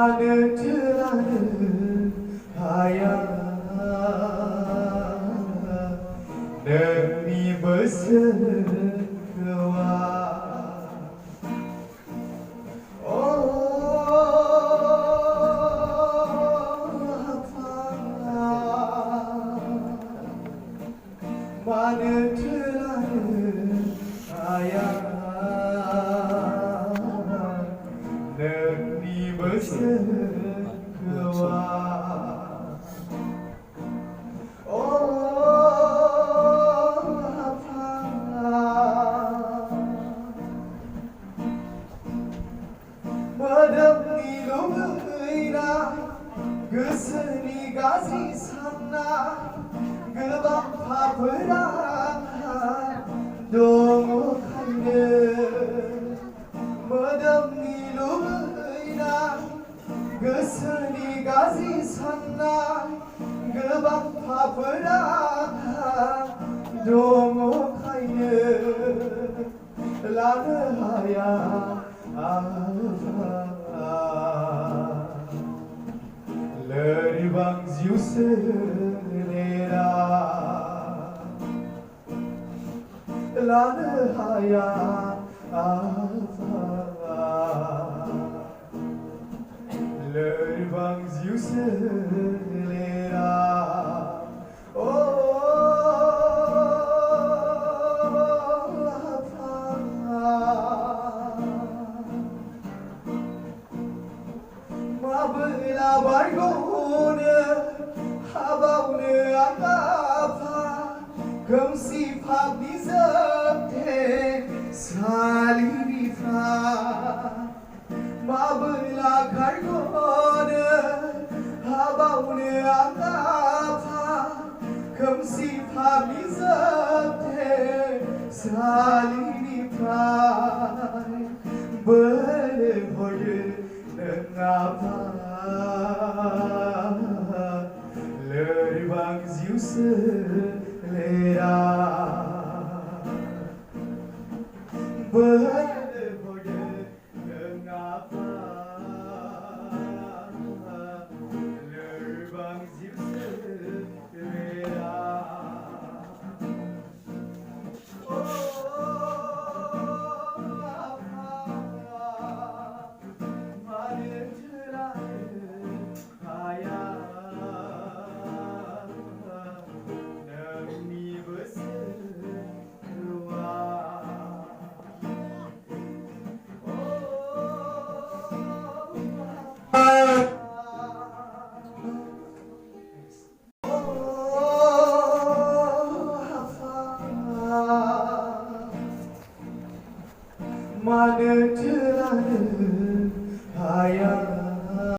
마늘들라는 하얀 내 입을 그와 마늘들라는 하얀 내 입을 그와 머덕니 로그이나 그스니 가지 삼나 그밤 파브라 동옥하는 머덕니 로그이나 그스니 가지 삼나 그밤 파브라 동옥하는 라르하야 Leribang ziuselera Lana haya Leribang ziuselera Mabla bargone habawne agafa kamsi pabizate salinifa Mabla gargone habawne agafa kamsi pabizate salinifa bere hoye Ngapa Leribang ziuselera Berboge ngapa Leribang ziuselera 마늘들라는 하얀